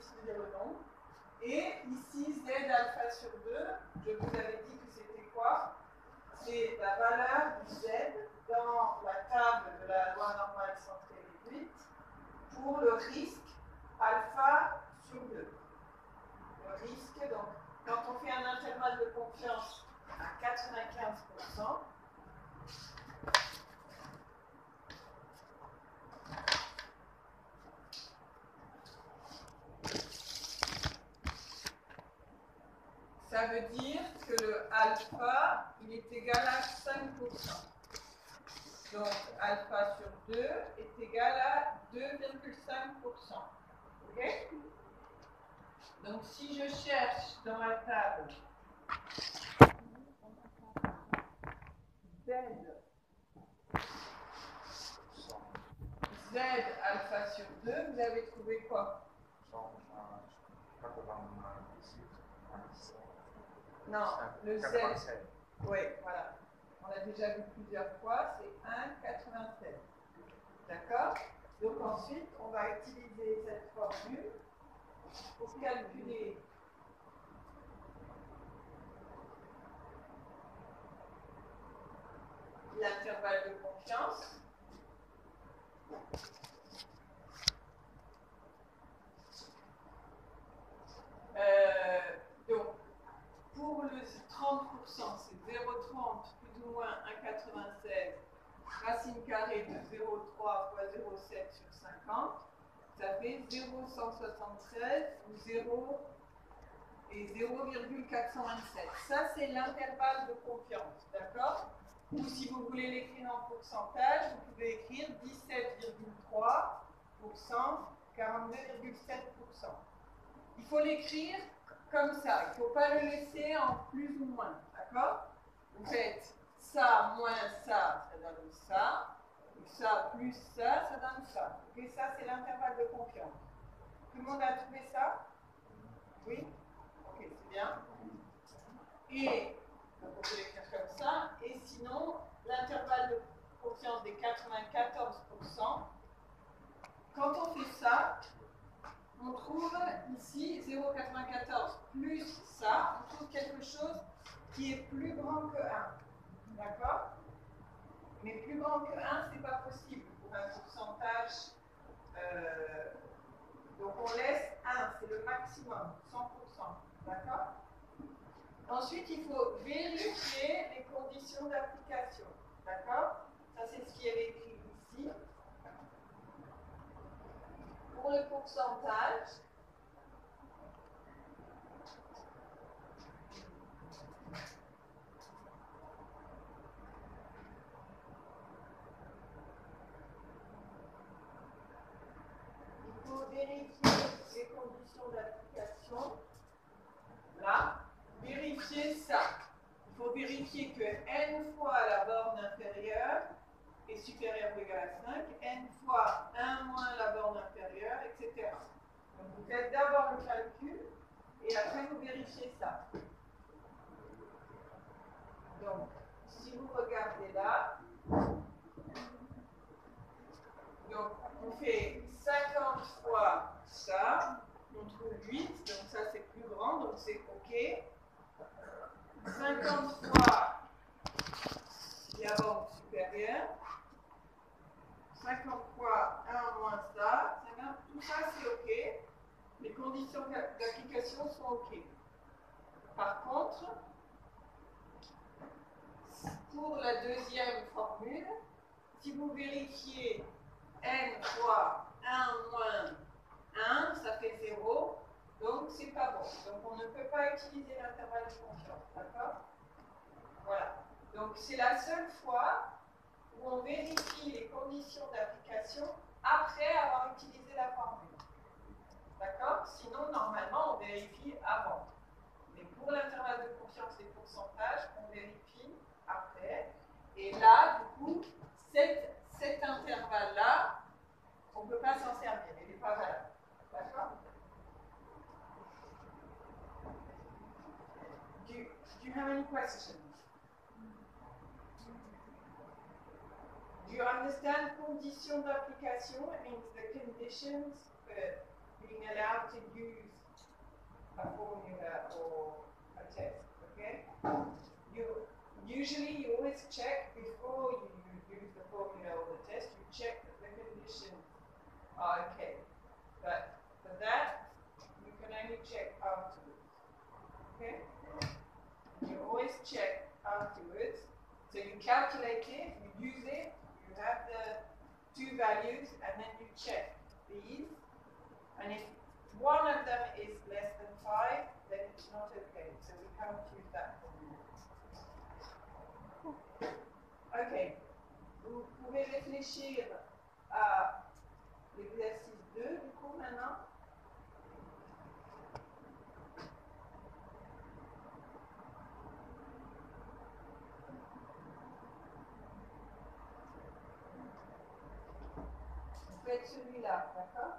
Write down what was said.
utiliser le nom. Et ici, Z alpha sur 2, je vous avais dit que c'était quoi? C'est la valeur du Z dans la table de la loi normale centrée réduite pour le risque alpha sur 2. Le risque, donc, quand on fait un intervalle de confiance à 95%, ça veut dire que le alpha, il est égal à 5%. Donc, alpha sur 2 est égal à 2,5%. OK? Donc, si je cherche dans la table Z alpha sur 2, vous avez trouvé quoi? Non, le Z. Oui, voilà. On l'a déjà vu plusieurs fois, c'est 1,87. D'accord? Donc ensuite, on va utiliser cette formule pour calculer l'intervalle de confiance. Donc, pour le 30%, c'est 0,30 plus ou moins 1,96 racine carrée de 0,3 fois 0,7 sur 50. Ça fait 0,173 ou 0 et 0,427. Ça, c'est l'intervalle de confiance, d'accord? Ou si vous voulez l'écrire en pourcentage, vous pouvez écrire 17,3%, 42,7%. Il faut l'écrire comme ça. Il ne faut pas le laisser en plus ou moins, d'accord? Vous faites ça moins ça, ça donne ça. Ça plus ça, ça donne ça. Et ça, c'est l'intervalle de confiance. Tout le monde a trouvé ça? Oui? Ok, c'est bien. Et donc on peut l'écrire comme ça. Et sinon, l'intervalle de confiance des 94%, quand on fait ça, on trouve ici 0,94 plus ça, on trouve quelque chose qui est plus grand que 1. D'accord? Mais plus grand que 1, ce n'est pas possible pour un pourcentage. Donc on laisse 1, c'est le maximum, 100%. D'accord? Ensuite, il faut vérifier les conditions d'application. D'accord? Ça, c'est ce qui est écrit ici. Pour le pourcentage, il faut vérifier les conditions d'application. Là, vérifier ça. Il faut vérifier que n fois la borne inférieure est supérieure ou égale à 5, n fois 1 moins la borne inférieure, etc. Donc vous faites d'abord le calcul et après vous vérifiez ça. Donc, si vous regardez là, donc on fait 50 fois ça, on trouve 8, donc ça c'est plus grand, donc c'est OK. 50 fois la borne supérieure, 50 fois 1 moins ça, 50, tout ça c'est OK. Les conditions d'application sont OK. Par contre, pour la deuxième formule, si vous vérifiez n fois 1 moins 1, ça fait 0, donc c'est pas bon. Donc on ne peut pas utiliser l'intervalle de confiance, d'accord? Voilà. Donc c'est la seule fois où on vérifie les conditions d'application après avoir utilisé la formule. D'accord? Sinon, normalement, on vérifie avant. Mais pour l'intervalle de confiance des pourcentages, on vérifie après. Et là, du coup, cet intervalle-là, on ne peut pas s'en servir. Il n'est pas valable. D'accord? Do you have any questions? Do you understand conditions d'application? It means the conditions, being allowed to use a formula or a test, okay? Usually you always check before you use the formula or the test, you check that the conditions are okay. But for that, you can only check afterwards, okay? You always check afterwards. So you calculate it, you use it, you have the two values, and then you check these. And if one of them is less than 5, then it's not okay. So we can't use that formula. Ok. Vous pouvez réfléchir à l'exercice 2 du coup maintenant. Vous faites celui-là, d'accord?